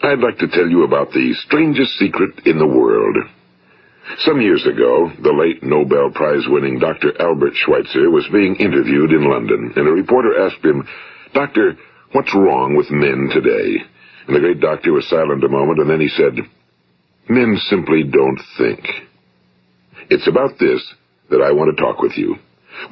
I'd like to tell you about the strangest secret in the world. Some years ago, the late Nobel Prize-winning Dr. Albert Schweitzer was being interviewed in London, and a reporter asked him, "Doctor, what's wrong with men today?" And the great doctor was silent a moment, and then he said, "Men simply don't think." It's about this that I want to talk with you.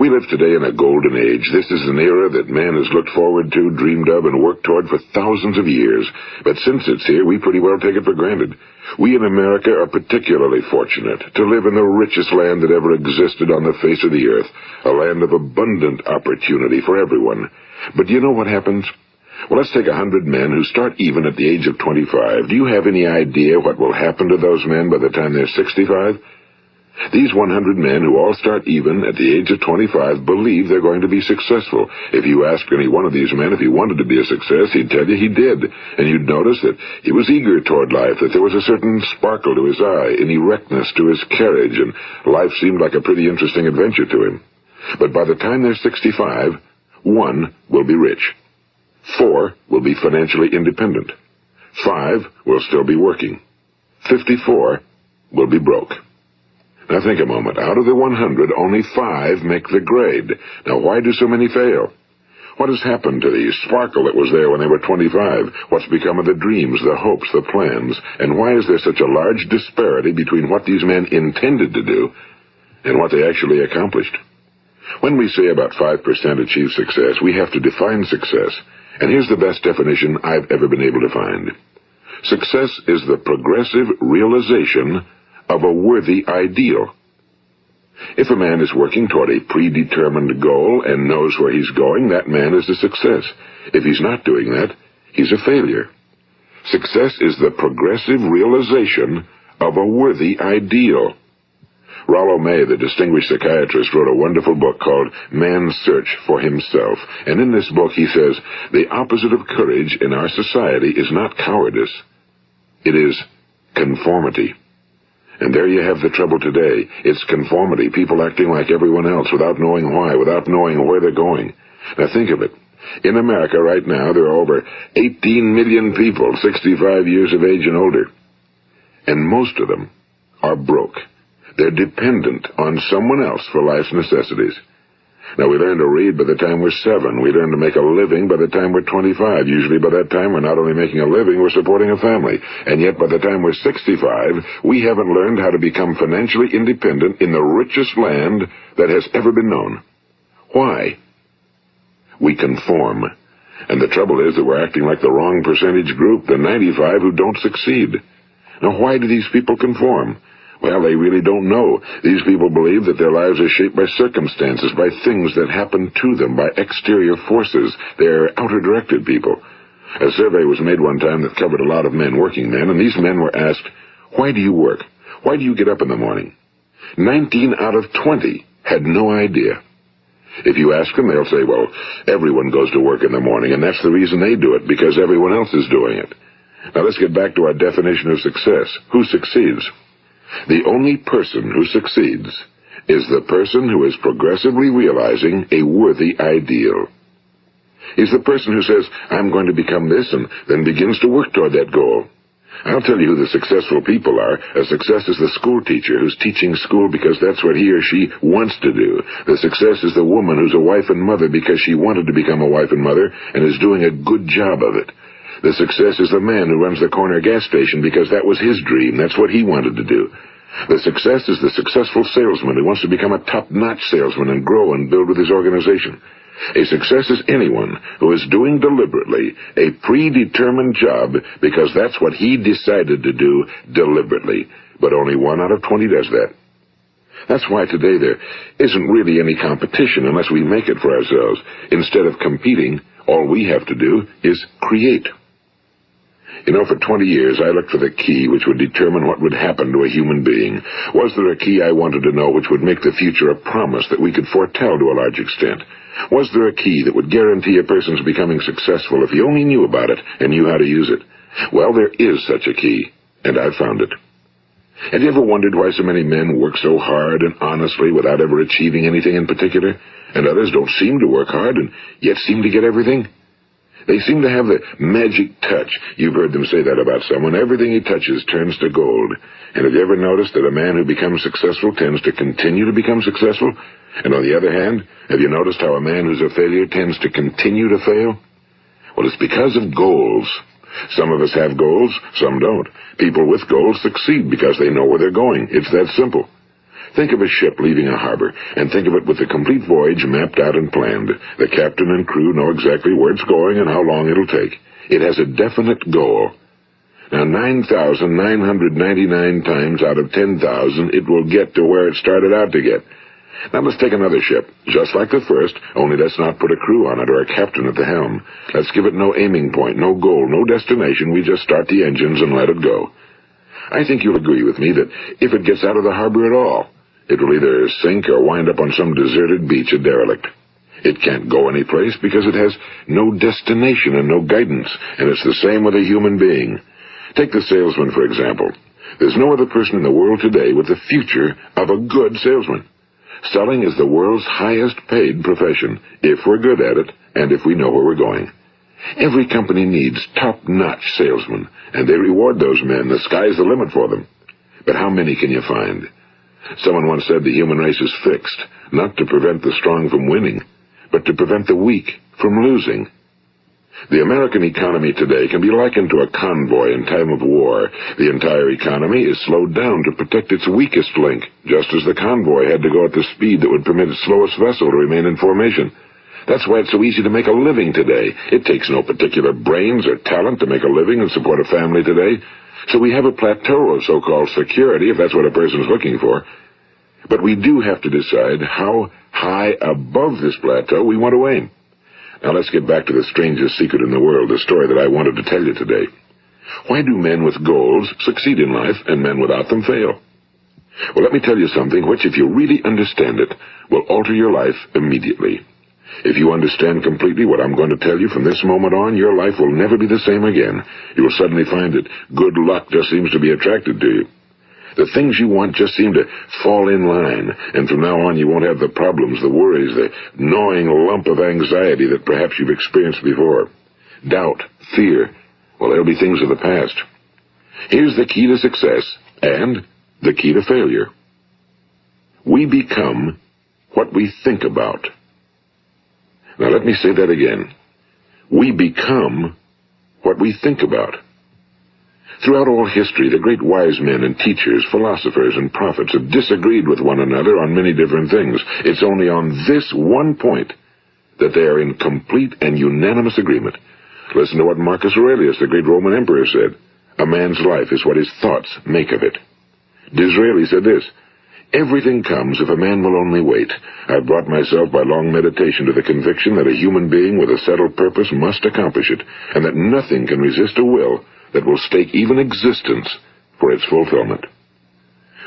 We live today in a golden age. This is an era that man has looked forward to, dreamed of, and worked toward for thousands of years. But since it's here, we pretty well take it for granted. We in America are particularly fortunate to live in the richest land that ever existed on the face of the earth, a land of abundant opportunity for everyone. But do you know what happens? Well, let's take 100 men who start even at the age of 25. Do you have any idea what will happen to those men by the time they're 65? These 100 men who all start even at the age of 25 believe they're going to be successful. If you asked any one of these men if he wanted to be a success, he'd tell you he did. And you'd notice that he was eager toward life, that there was a certain sparkle to his eye, an erectness to his carriage, and life seemed like a pretty interesting adventure to him. But by the time they're 65, 1 will be rich. 4 will be financially independent. 5 will still be working. 54 will be broke. Now think a moment. Out of the 100, only 5 make the grade. Now why do so many fail? What has happened to the sparkle that was there when they were 25? What's become of the dreams, the hopes, the plans? And why is there such a large disparity between what these men intended to do and what they actually accomplished? When we say about 5% achieve success, we have to define success. And here's the best definition I've ever been able to find. Success is the progressive realization of a worthy ideal. If a man is working toward a predetermined goal and knows where he's going, that man is a success. If he's not doing that, he's a failure. Success is the progressive realization of a worthy ideal. Rollo May, the distinguished psychiatrist, wrote a wonderful book called Man's Search for Himself. And in this book he says, the opposite of courage in our society is not cowardice. It is conformity. And there you have the trouble today. It's conformity, people acting like everyone else without knowing why, without knowing where they're going. Now think of it. In America right now, there are over 18 million people 65 years of age and older. And most of them are broke. They're dependent on someone else for life's necessities. Now, we learn to read by the time we're 7. We learn to make a living by the time we're 25. Usually by that time, we're not only making a living, we're supporting a family. And yet, by the time we're 65, we haven't learned how to become financially independent in the richest land that has ever been known. Why? We conform. And the trouble is that we're acting like the wrong percentage group, the 95 who don't succeed. Now, why do these people conform? Well, they really don't know. These people believe that their lives are shaped by circumstances, by things that happen to them, by exterior forces. They're outer-directed people. A survey was made one time that covered a lot of men, working men, and these men were asked, "Why do you work? Why do you get up in the morning?" 19 out of 20 had no idea. If you ask them, they'll say, well, everyone goes to work in the morning, and that's the reason they do it, because everyone else is doing it. Now let's get back to our definition of success. Who succeeds? The only person who succeeds is the person who is progressively realizing a worthy ideal. He's the person who says, I'm going to become this, and then begins to work toward that goal. I'll tell you who the successful people are. A success is the school teacher who's teaching school because that's what he or she wants to do. The success is the woman who's a wife and mother because she wanted to become a wife and mother and is doing a good job of it. The success is the man who runs the corner gas station because that was his dream. That's what he wanted to do. The success is the successful salesman who wants to become a top-notch salesman and grow and build with his organization. A success is anyone who is doing deliberately a predetermined job because that's what he decided to do deliberately. But only 1 out of 20 does that. That's why today there isn't really any competition unless we make it for ourselves. Instead of competing, all we have to do is create. You know, for 20 years, I looked for the key which would determine what would happen to a human being. Was there a key I wanted to know which would make the future a promise that we could foretell to a large extent? Was there a key that would guarantee a person's becoming successful if he only knew about it and knew how to use it? Well, there is such a key, and I've found it. Have you ever wondered why so many men work so hard and honestly without ever achieving anything in particular, and others don't seem to work hard and yet seem to get everything? They seem to have the magic touch. You've heard them say that about someone. Everything he touches turns to gold. And have you ever noticed that a man who becomes successful tends to continue to become successful? And on the other hand, have you noticed how a man who's a failure tends to continue to fail? Well, it's because of goals. Some of us have goals, some don't. People with goals succeed because they know where they're going. It's that simple. Think of a ship leaving a harbor, and think of it with the complete voyage mapped out and planned. The captain and crew know exactly where it's going and how long it'll take. It has a definite goal. Now, 9,999 times out of 10,000, it will get to where it started out to get. Now let's take another ship, just like the first, only let's not put a crew on it or a captain at the helm. Let's give it no aiming point, no goal, no destination. We just start the engines and let it go. I think you'll agree with me that if it gets out of the harbor at all, it will either sink or wind up on some deserted beach, a derelict. It can't go anyplace because it has no destination and no guidance, and it's the same with a human being. Take the salesman, for example. There's no other person in the world today with the future of a good salesman. Selling is the world's highest paid profession, if we're good at it and if we know where we're going. Every company needs top-notch salesmen, and they reward those men. The sky's the limit for them. But how many can you find? Someone once said the human race is fixed, not to prevent the strong from winning, but to prevent the weak from losing. The American economy today can be likened to a convoy in time of war. The entire economy is slowed down to protect its weakest link, just as the convoy had to go at the speed that would permit its slowest vessel to remain in formation. That's why it's so easy to make a living today. It takes no particular brains or talent to make a living and support a family today. So we have a plateau of so-called security, if that's what a person's looking for. But we do have to decide how high above this plateau we want to aim. Now let's get back to the strangest secret in the world, the story that I wanted to tell you today. Why do men with goals succeed in life and men without them fail? Well, let me tell you something which, if you really understand it, will alter your life immediately. If you understand completely what I'm going to tell you from this moment on, your life will never be the same again. You will suddenly find that good luck just seems to be attracted to you. The things you want just seem to fall in line, and from now on you won't have the problems, the worries, the gnawing lump of anxiety that perhaps you've experienced before. Doubt, fear, well, they'll be things of the past. Here's the key to success and the key to failure. We become what we think about. Now let me say that again. We become what we think about. Throughout all history, the great wise men and teachers, philosophers and prophets have disagreed with one another on many different things. It's only on this one point that they are in complete and unanimous agreement. Listen to what Marcus Aurelius, the great Roman emperor, said. A man's life is what his thoughts make of it. Disraeli said this, everything comes if a man will only wait. I've brought myself by long meditation to the conviction that a human being with a settled purpose must accomplish it, and that nothing can resist a will that will stake even existence for its fulfillment.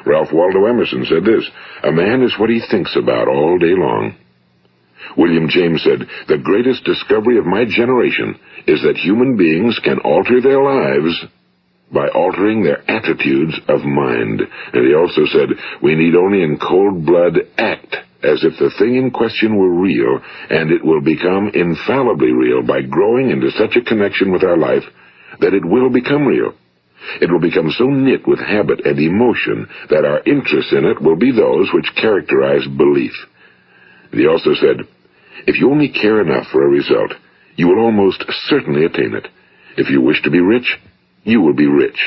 Ralph Waldo Emerson said this, a man is what he thinks about all day long. William James said, the greatest discovery of my generation is that human beings can alter their lives by altering their attitudes of mind. And he also said, we need only in cold blood act as if the thing in question were real, and it will become infallibly real by growing into such a connection with our life that it will become real. It will become so knit with habit and emotion that our interest in it will be those which characterize belief. And he also said, if you only care enough for a result, you will almost certainly attain it. If you wish to be rich, you will be rich.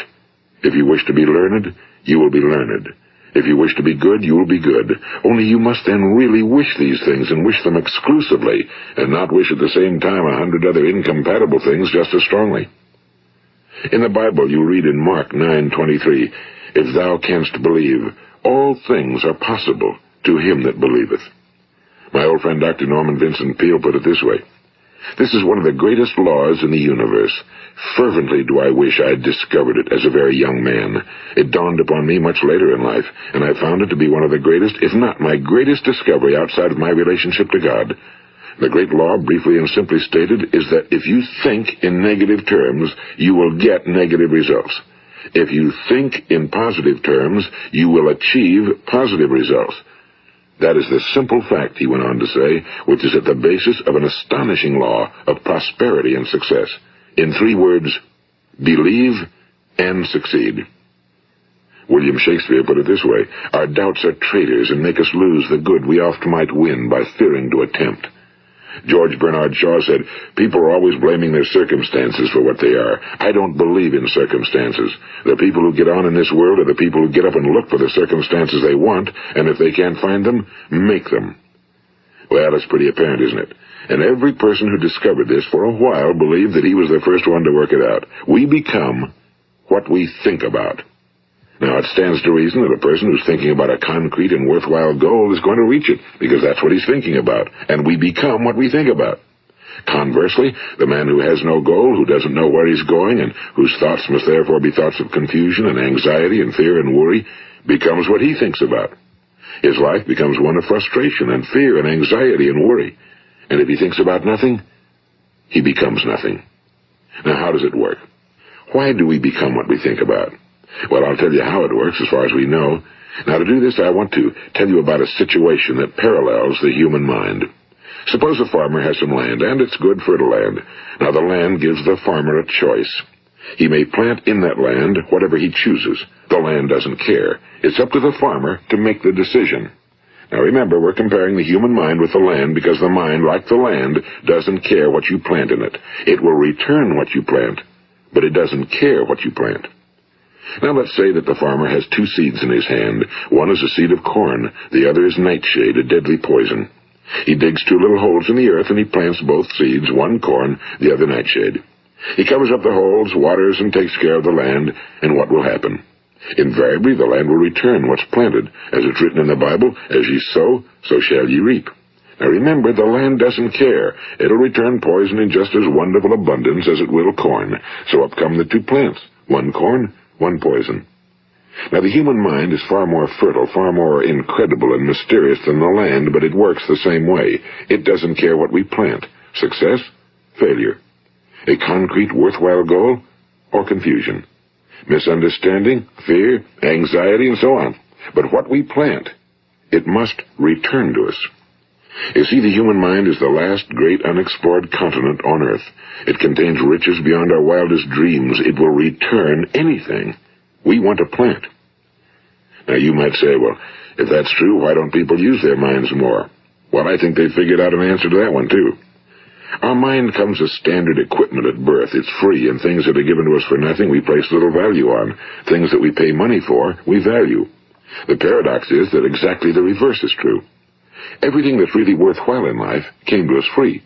If you wish to be learned, you will be learned. If you wish to be good, you will be good. Only you must then really wish these things and wish them exclusively, and not wish at the same time 100 other incompatible things just as strongly. In the Bible you read in Mark 9:23, if thou canst believe, all things are possible to him that believeth. My old friend Dr. Norman Vincent Peale put it this way, this is one of the greatest laws in the universe. Fervently do I wish I had discovered it as a very young man. It dawned upon me much later in life, and I found it to be one of the greatest, if not my greatest discovery outside of my relationship to God. The great law, briefly and simply stated, is that if you think in negative terms, you will get negative results. If you think in positive terms, you will achieve positive results. That is the simple fact, he went on to say, which is at the basis of an astonishing law of prosperity and success. In 3 words, believe and succeed. William Shakespeare put it this way: our doubts are traitors and make us lose the good we oft might win by fearing to attempt. George Bernard Shaw said, people are always blaming their circumstances for what they are. I don't believe in circumstances. The people who get on in this world are the people who get up and look for the circumstances they want, and if they can't find them, make them. Well, it's pretty apparent, isn't it? And every person who discovered this for a while believed that he was the first one to work it out. We become what we think about. Now, it stands to reason that a person who's thinking about a concrete and worthwhile goal is going to reach it, because that's what he's thinking about, and we become what we think about. Conversely, the man who has no goal, who doesn't know where he's going, and whose thoughts must therefore be thoughts of confusion and anxiety and fear and worry, becomes what he thinks about. His life becomes one of frustration and fear and anxiety and worry. And if he thinks about nothing, he becomes nothing. Now, how does it work? Why do we become what we think about? Well, I'll tell you how it works as far as we know. Now, to do this, I want to tell you about a situation that parallels the human mind. Suppose a farmer has some land, and it's good fertile land. Now, the land gives the farmer a choice. He may plant in that land whatever he chooses. The land doesn't care. It's up to the farmer to make the decision. Now, remember, we're comparing the human mind with the land because the mind, like the land, doesn't care what you plant in it. It will return what you plant, but it doesn't care what you plant. Now, let's say that the farmer has 2 seeds in his hand. One is a seed of corn. The other is nightshade, a deadly poison. He digs 2 little holes in the earth, and he plants both seeds, one corn, the other nightshade. He covers up the holes, waters, and takes care of the land, and what will happen? Invariably, the land will return what's planted. As it's written in the Bible, as ye sow, so shall ye reap. Now remember, the land doesn't care. It'll return poison in just as wonderful abundance as it will corn. So up come the 2 plants, one corn, one poison. Now, the human mind is far more fertile, far more incredible and mysterious than the land, but it works the same way. It doesn't care what we plant. Success, failure. A concrete, worthwhile goal, or confusion. Misunderstanding, fear, anxiety, and so on. But what we plant, it must return to us. You see, the human mind is the last great unexplored continent on Earth. It contains riches beyond our wildest dreams. It will return anything we want to plant. Now, you might say, well, if that's true, why don't people use their minds more? Well, I think they figured out an answer to that one, too. Our mind comes as standard equipment at birth. It's free, and things that are given to us for nothing we place little value on. Things that we pay money for, we value. The paradox is that exactly the reverse is true. Everything that's really worthwhile in life came to us free.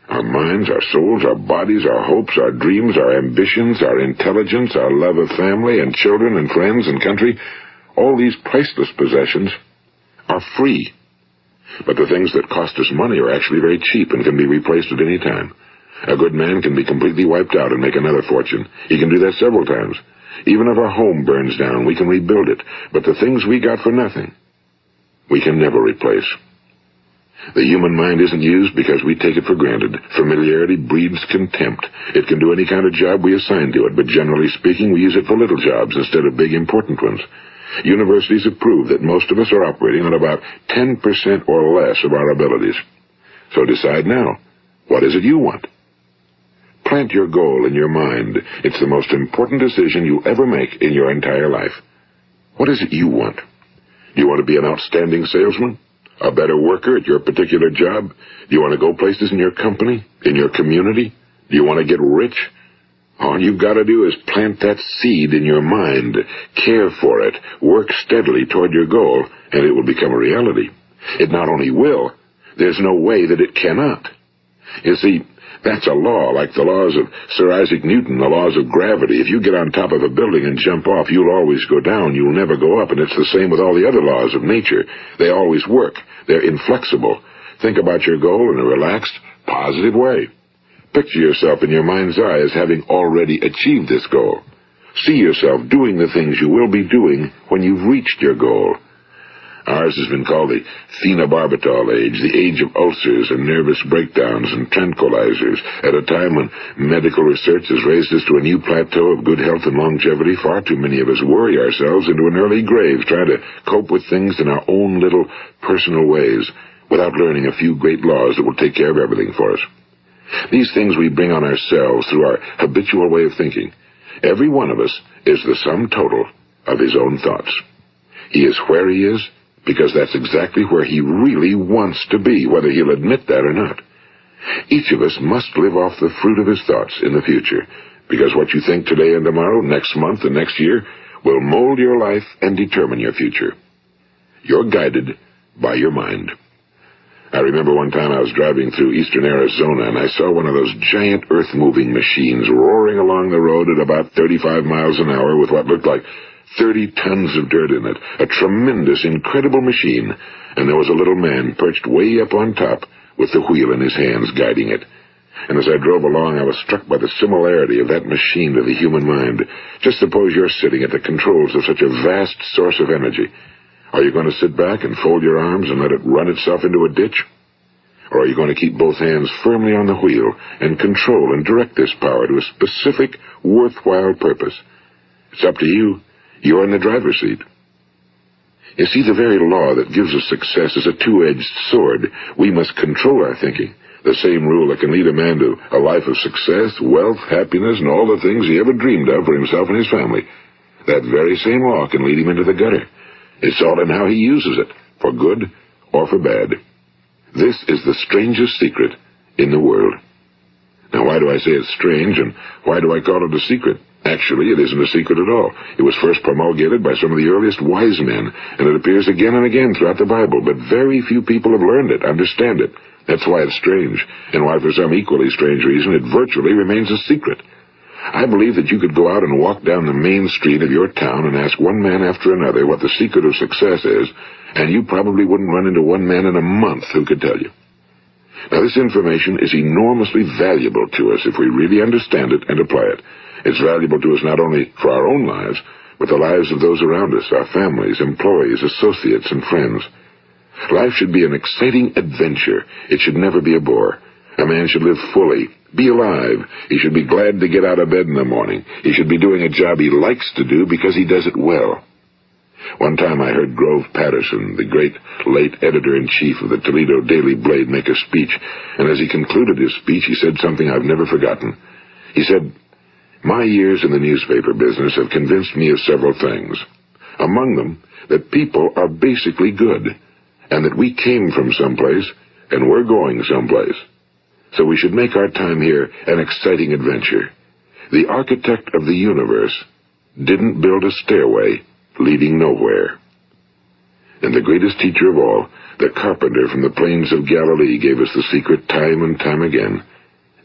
Our minds, our souls, our bodies, our hopes, our dreams, our ambitions, our intelligence, our love of family and children and friends and country, all these priceless possessions are free. But the things that cost us money are actually very cheap and can be replaced at any time. A good man can be completely wiped out and make another fortune. He can do that several times. Even if our home burns down, we can rebuild it. But the things we got for nothing, we can never replace. The human mind isn't used because we take it for granted. Familiarity breeds contempt. It can do any kind of job we assign to it, but generally speaking, we use it for little jobs instead of big, important ones. Universities have proved that most of us are operating on about 10% or less of our abilities. So decide now, what is it you want? Plant your goal in your mind. It's the most important decision you'll ever make in your entire life. What is it you want? Do you want to be an outstanding salesman? A better worker at your particular job? Do you want to go places in your company? In your community? Do you want to get rich? All you've got to do is plant that seed in your mind, care for it, work steadily toward your goal, and it will become a reality. It not only will, there's no way that it cannot. You see, that's a law, like the laws of Sir Isaac Newton, the laws of gravity. If you get on top of a building and jump off, you'll always go down. You'll never go up, and it's the same with all the other laws of nature. They always work. They're inflexible. Think about your goal in a relaxed, positive way. Picture yourself in your mind's eye as having already achieved this goal. See yourself doing the things you will be doing when you've reached your goal. Ours has been called the phenobarbital age, the age of ulcers and nervous breakdowns and tranquilizers. At a time when medical research has raised us to a new plateau of good health and longevity, far too many of us worry ourselves into an early grave trying to cope with things in our own little personal ways without learning a few great laws that will take care of everything for us. These things we bring on ourselves through our habitual way of thinking. Every one of us is the sum total of his own thoughts. He is where he is because that's exactly where he really wants to be, whether he'll admit that or not. Each of us must live off the fruit of his thoughts in the future, because what you think today and tomorrow, next month and next year, will mold your life and determine your future. You're guided by your mind. I remember one time I was driving through eastern Arizona, and I saw one of those giant earth-moving machines roaring along the road at about 35 miles an hour with what looked like 30 tons of dirt in it. A tremendous, incredible machine, and there was a little man perched way up on top with the wheel in his hands guiding it. And as I drove along, I was struck by the similarity of that machine to the human mind. Just suppose you're sitting at the controls of such a vast source of energy. Are you going to sit back and fold your arms and let it run itself into a ditch? Or are you going to keep both hands firmly on the wheel and control and direct this power to a specific, worthwhile purpose? It's up to you. You're in the driver's seat. You see, the very law that gives us success is a two-edged sword. We must control our thinking. The same rule that can lead a man to a life of success, wealth, happiness, and all the things he ever dreamed of for himself and his family. That very same law can lead him into the gutter. It's all in how he uses it, for good or for bad. This is the strangest secret in the world. Now, why do I say it's strange, and why do I call it a secret? Actually, it isn't a secret at all. It was first promulgated by some of the earliest wise men, and it appears again and again throughout the Bible, but very few people have learned it, understand it. That's why it's strange, and why for some equally strange reason it virtually remains a secret. I believe that you could go out and walk down the main street of your town and ask one man after another what the secret of success is, and you probably wouldn't run into one man in a month who could tell you. Now, this information is enormously valuable to us if we really understand it and apply it. It's valuable to us not only for our own lives, but the lives of those around us, our families, employees, associates, and friends. Life should be an exciting adventure. It should never be a bore. A man should live fully, be alive. He should be glad to get out of bed in the morning. He should be doing a job he likes to do because he does it well. One time I heard Grove Patterson, the great late editor-in-chief of the Toledo Daily Blade, make a speech, and as he concluded his speech, he said something I've never forgotten. He said, "My years in the newspaper business have convinced me of several things. Among them, that people are basically good, and that we came from someplace, and we're going someplace. So we should make our time here an exciting adventure. The architect of the universe didn't build a stairway leading nowhere." And the greatest teacher of all, the carpenter from the plains of Galilee, gave us the secret time and time again.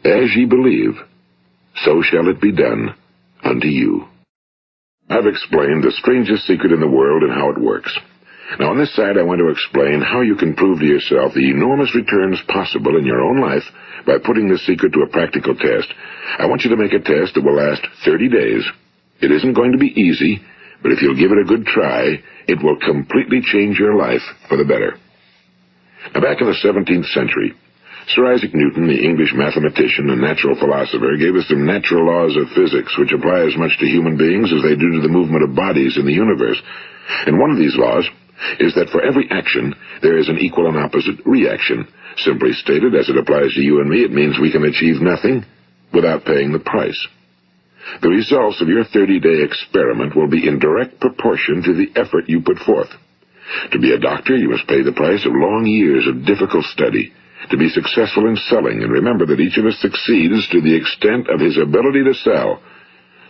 As ye believe, so shall it be done unto you. I've explained the strangest secret in the world and how it works. Now, on this side, I want to explain how you can prove to yourself the enormous returns possible in your own life by putting this secret to a practical test. I want you to make a test that will last 30 days. It isn't going to be easy, but if you'll give it a good try, it will completely change your life for the better. Now, back in the 17th century, Sir Isaac Newton, the English mathematician and natural philosopher, gave us some natural laws of physics which apply as much to human beings as they do to the movement of bodies in the universe. And one of these laws is that for every action, there is an equal and opposite reaction. Simply stated, as it applies to you and me, it means we can achieve nothing without paying the price. The results of your 30-day experiment will be in direct proportion to the effort you put forth. To be a doctor, you must pay the price of long years of difficult study. To be successful in selling, and remember that each of us succeeds to the extent of his ability to sell.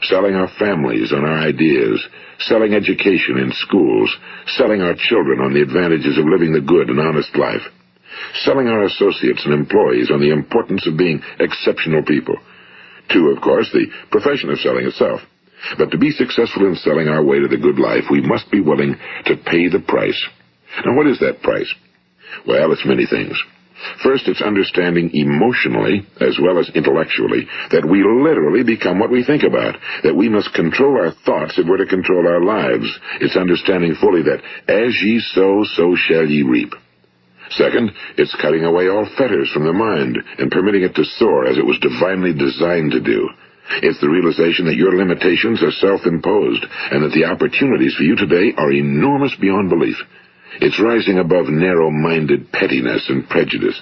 Selling our families on our ideas, selling education in schools, selling our children on the advantages of living the good and honest life, selling our associates and employees on the importance of being exceptional people. To, of course, the profession of selling itself. But to be successful in selling our way to the good life, we must be willing to pay the price. Now, what is that price? Well, it's many things. First, it's understanding emotionally, as well as intellectually, that we literally become what we think about, that we must control our thoughts if we're to control our lives. It's understanding fully that as ye sow, so shall ye reap. Second, it's cutting away all fetters from the mind and permitting it to soar as it was divinely designed to do. It's the realization that your limitations are self-imposed and that the opportunities for you today are enormous beyond belief. It's rising above narrow-minded pettiness and prejudice.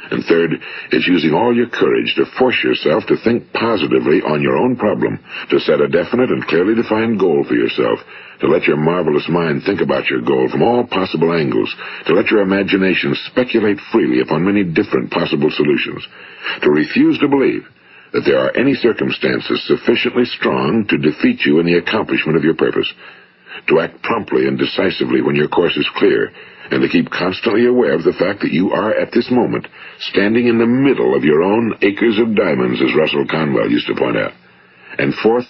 And third, it's using all your courage to force yourself to think positively on your own problem, to set a definite and clearly defined goal for yourself, to let your marvelous mind think about your goal from all possible angles, to let your imagination speculate freely upon many different possible solutions, to refuse to believe that there are any circumstances sufficiently strong to defeat you in the accomplishment of your purpose, to act promptly and decisively when your course is clear, and to keep constantly aware of the fact that you are, at this moment, standing in the middle of your own acres of diamonds, as Russell Conwell used to point out. And fourth,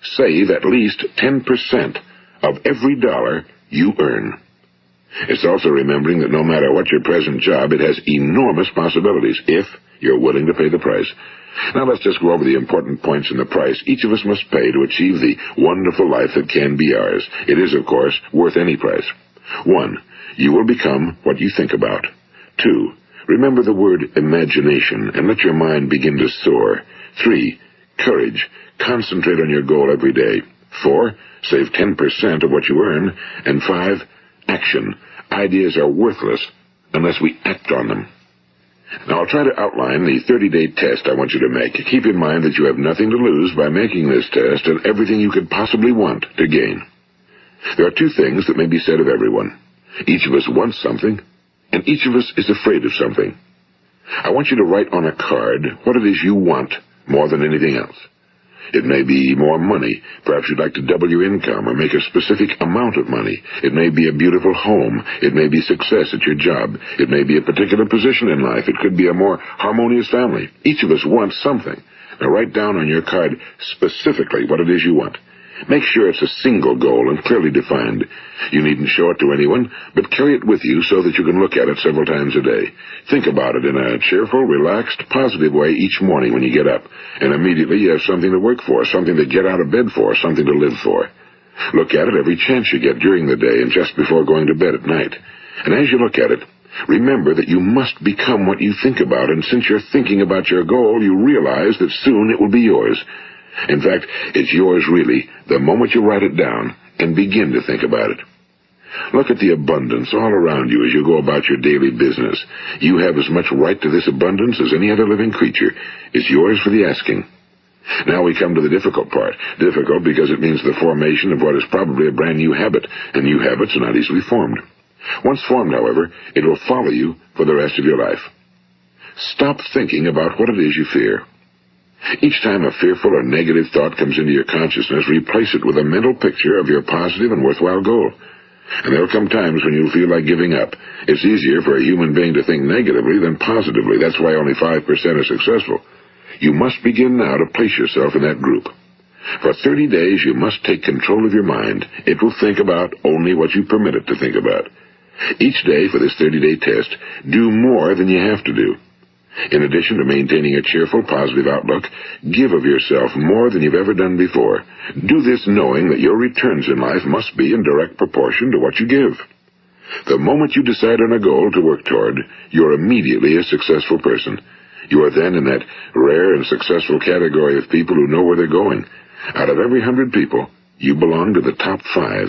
save at least 10% of every dollar you earn. It's also remembering that no matter what your present job, it has enormous possibilities, if you're willing to pay the price. Now let's just go over the important points in the price each of us must pay to achieve the wonderful life that can be ours. It is, of course, worth any price. 1. You will become what you think about. 2. Remember the word imagination and let your mind begin to soar. 3. Courage. Concentrate on your goal every day. 4. Save 10% of what you earn. And 5. Action. Ideas are worthless unless we act on them. Now, I'll try to outline the 30-day test I want you to make. Keep in mind that you have nothing to lose by making this test and everything you could possibly want to gain. There are 2 things that may be said of everyone. Each of us wants something, and each of us is afraid of something. I want you to write on a card what it is you want more than anything else. It may be more money. Perhaps you'd like to double your income or make a specific amount of money. It may be a beautiful home. It may be success at your job. It may be a particular position in life. It could be a more harmonious family. Each of us wants something. Now write down on your card specifically what it is you want. Make sure it's a single goal and clearly defined. You needn't show it to anyone, but carry it with you so that you can look at it several times a day. Think about it in a cheerful, relaxed, positive way each morning when you get up, and immediately you have something to work for, something to get out of bed for, something to live for. Look at it every chance you get during the day and just before going to bed at night. And as you look at it, remember that you must become what you think about, and since you're thinking about your goal, you realize that soon it will be yours. In fact, it's yours really the moment you write it down and begin to think about it. Look at the abundance all around you as you go about your daily business. You have as much right to this abundance as any other living creature. It's yours for the asking. Now we come to the difficult part. Difficult because it means the formation of what is probably a brand new habit, and new habits are not easily formed. Once formed, however, it will follow you for the rest of your life. Stop thinking about what it is you fear. Each time a fearful or negative thought comes into your consciousness, replace it with a mental picture of your positive and worthwhile goal. And there will come times when you'll feel like giving up. It's easier for a human being to think negatively than positively. That's why only 5% are successful. You must begin now to place yourself in that group. For 30 days, you must take control of your mind. It will think about only what you permit it to think about. Each day for this 30-day test, do more than you have to do. In addition to maintaining a cheerful, positive outlook, give of yourself more than you've ever done before. Do this knowing that your returns in life must be in direct proportion to what you give. The moment you decide on a goal to work toward, you're immediately a successful person. You are then in that rare and successful category of people who know where they're going. Out of every 100 people, you belong to the top 5.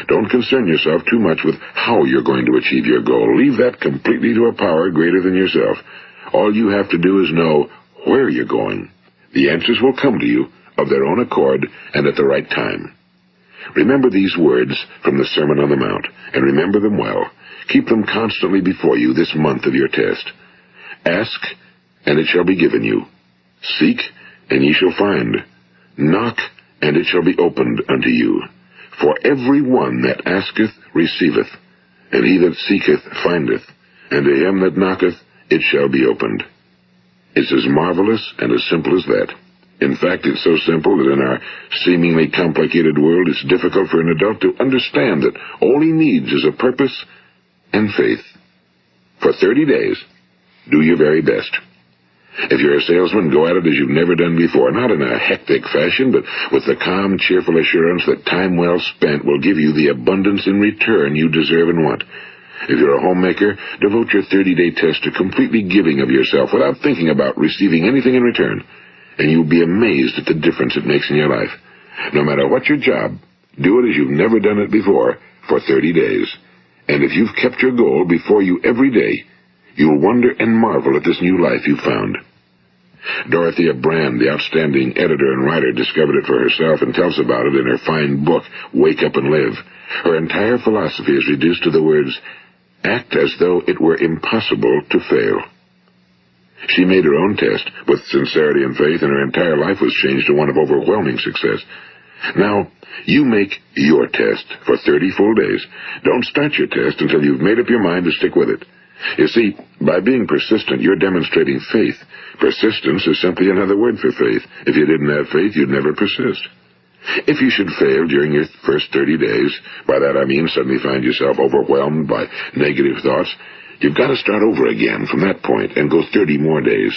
Don't concern yourself too much with how you're going to achieve your goal. Leave that completely to a power greater than yourself. All you have to do is know where you're going. The answers will come to you of their own accord and at the right time. Remember these words from the Sermon on the Mount, and remember them well. Keep them constantly before you this month of your test. Ask, and it shall be given you. Seek, and ye shall find. Knock, and it shall be opened unto you. For every one that asketh receiveth, and he that seeketh findeth, and to him that knocketh it shall be opened. It's as marvelous and as simple as that. In fact, it's so simple that in our seemingly complicated world, it's difficult for an adult to understand that all he needs is a purpose and faith. For 30 days, Do your very best. If you're a salesman, go at it as you've never done before, not in a hectic fashion, but with the calm, cheerful assurance that time well spent will give you the abundance in return you deserve and want. If you're a homemaker, devote your 30-day test to completely giving of yourself without thinking about receiving anything in return, and you'll be amazed at the difference it makes in your life. No matter what your job, do it as you've never done it before for 30 days. And if you've kept your goal before you every day, you'll wonder and marvel at this new life you've found. Dorothea Brand, the outstanding editor and writer, discovered it for herself and tells about it in her fine book, Wake Up and Live. Her entire philosophy is reduced to the words, act as though it were impossible to fail. She made her own test with sincerity and faith, and her entire life was changed to one of overwhelming success. Now, you make your test for 30 full days. Don't start your test until you've made up your mind to stick with it. You see, by being persistent, you're demonstrating faith. Persistence is simply another word for faith. If you didn't have faith, you'd never persist. If you should fail during your first 30 days, by that I mean suddenly find yourself overwhelmed by negative thoughts, you've got to start over again from that point and go 30 more days.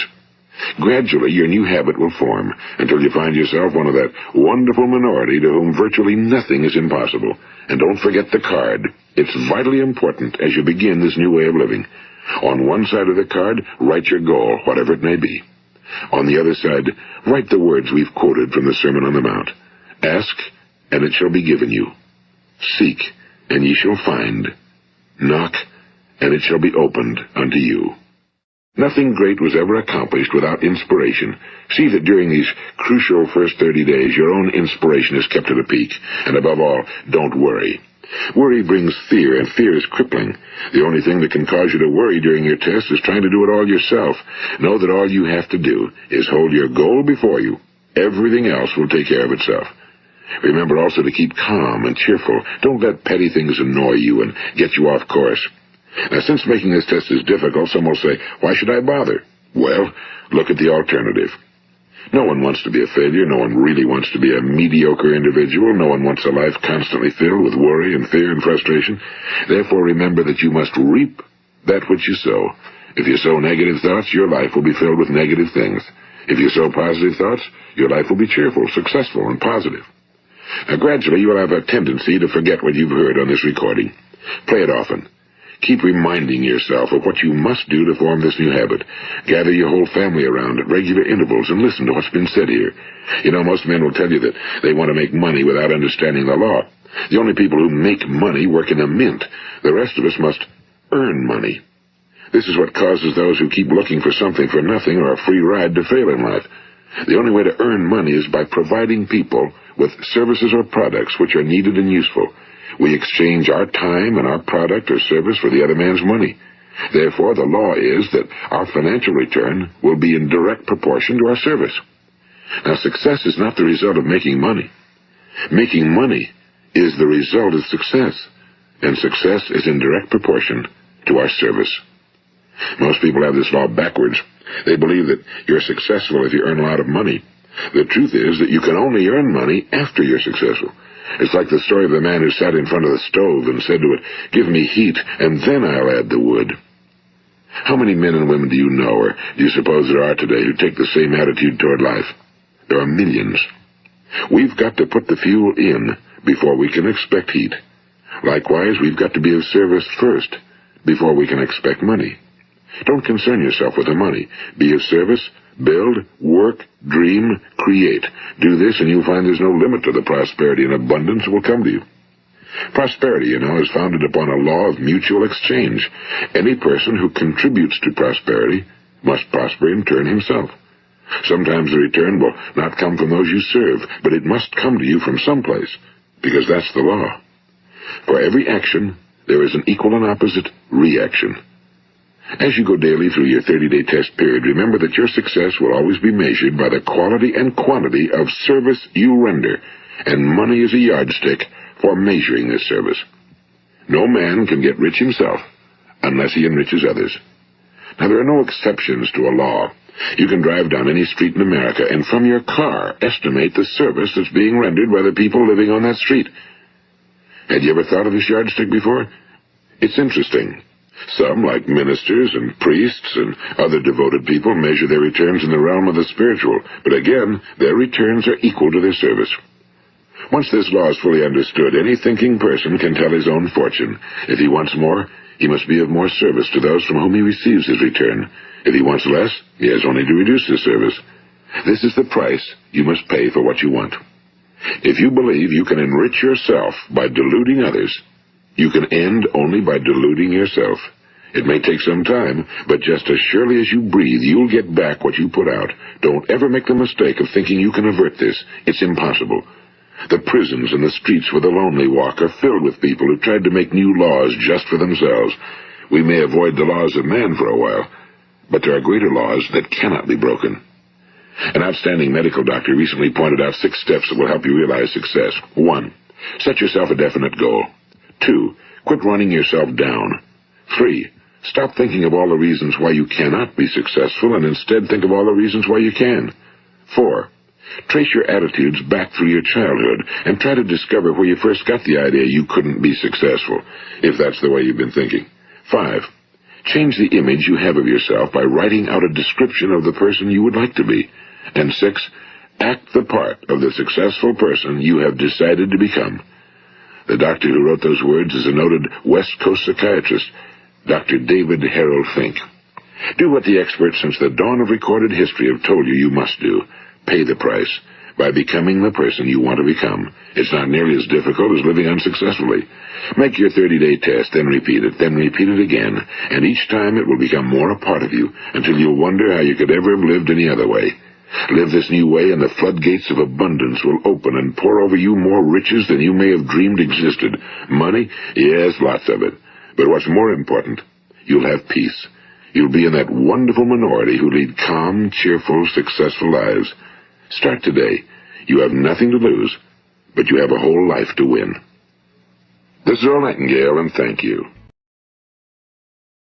Gradually, your new habit will form until you find yourself one of that wonderful minority to whom virtually nothing is impossible. And don't forget the card. It's vitally important as you begin this new way of living. On one side of the card, write your goal, whatever it may be. On the other side, write the words we've quoted from the Sermon on the Mount. Ask, and it shall be given you. Seek, and ye shall find. Knock, and it shall be opened unto you. Nothing great was ever accomplished without inspiration. See that during these crucial first 30 days, your own inspiration is kept at a peak. And above all, don't worry. Worry brings fear, and fear is crippling. The only thing that can cause you to worry during your test is trying to do it all yourself. Know that all you have to do is hold your goal before you. Everything else will take care of itself. Remember also to keep calm and cheerful. Don't let petty things annoy you and get you off course. Now, since making this test is difficult, some will say, why should I bother? Well, look at the alternative. No one wants to be a failure. No one really wants to be a mediocre individual. No one wants a life constantly filled with worry and fear and frustration. Therefore, remember that you must reap that which you sow. If you sow negative thoughts, your life will be filled with negative things. If you sow positive thoughts, your life will be cheerful, successful, and positive. Now, gradually, you will have a tendency to forget what you've heard on this recording. Play it often. Keep reminding yourself of what you must do to form this new habit. Gather your whole family around at regular intervals and listen to what's been said here. You know, most men will tell you that they want to make money without understanding the law. The only people who make money work in a mint. The rest of us must earn money. This is what causes those who keep looking for something for nothing or a free ride to fail in life. The only way to earn money is by providing people with services or products which are needed and useful. We exchange our time and our product or service for the other man's money. Therefore, the law is that our financial return will be in direct proportion to our service. Now, success is not the result of making money. Making money is the result of success, and success is in direct proportion to our service. Most people have this law backwards. They believe that you're successful if you earn a lot of money. The truth is that you can only earn money after you're successful. It's like the story of the man who sat in front of the stove and said to it, "Give me heat, and then I'll add the wood." How many men and women do you know, or do you suppose there are today, who take the same attitude toward life? There are millions. We've got to put the fuel in before we can expect heat. Likewise, we've got to be of service first before we can expect money. Don't concern yourself with the money. Be of service, build, work, dream, create. Do this, and you'll find there's no limit to the prosperity and abundance that will come to you. Prosperity, you know, is founded upon a law of mutual exchange. Any person who contributes to prosperity must prosper in turn himself. Sometimes the return will not come from those you serve, but it must come to you from someplace, because that's the law. For every action, there is an equal and opposite reaction. As you go daily through your 30-day test period, remember that your success will always be measured by the quality and quantity of service you render, and money is a yardstick for measuring this service. No man can get rich himself unless he enriches others. Now, there are no exceptions to a law. You can drive down any street in America and from your car estimate the service that's being rendered by the people living on that street. Had you ever thought of this yardstick before? It's interesting. Some, like ministers and priests and other devoted people, measure their returns in the realm of the spiritual, but again, their returns are equal to their service. Once this law is fully understood, any thinking person can tell his own fortune. If he wants more, he must be of more service to those from whom he receives his return. If he wants less, he has only to reduce his service. This is the price you must pay for what you want. If you believe you can enrich yourself by deluding others, you can end only by deluding yourself. It may take some time, but just as surely as you breathe, you'll get back what you put out. Don't ever make the mistake of thinking you can avert this. It's impossible. The prisons and the streets where the lonely walk are filled with people who tried to make new laws just for themselves. We may avoid the laws of man for a while, but there are greater laws that cannot be broken. An outstanding medical doctor recently pointed out 6 steps that will help you realize success. 1. Set yourself a definite goal. 2. Quit running yourself down. 3. Stop thinking of all the reasons why you cannot be successful and instead think of all the reasons why you can. 4. Trace your attitudes back through your childhood and try to discover where you first got the idea you couldn't be successful, if that's the way you've been thinking. 5. Change the image you have of yourself by writing out a description of the person you would like to be. And 6. Act the part of the successful person you have decided to become. The doctor who wrote those words is a noted West Coast psychiatrist, Dr. David Harold Fink. Do what the experts since the dawn of recorded history have told you you must do. Pay the price by becoming the person you want to become. It's not nearly as difficult as living unsuccessfully. Make your 30-day test, then repeat it again, and each time it will become more a part of you until you'll wonder how you could ever have lived any other way. Live this new way and the floodgates of abundance will open and pour over you more riches than you may have dreamed existed. Money? Yes, lots of it. But what's more important, you'll have peace. You'll be in that wonderful minority who lead calm, cheerful, successful lives. Start today. You have nothing to lose, but you have a whole life to win. This is Earl Nightingale, and thank you.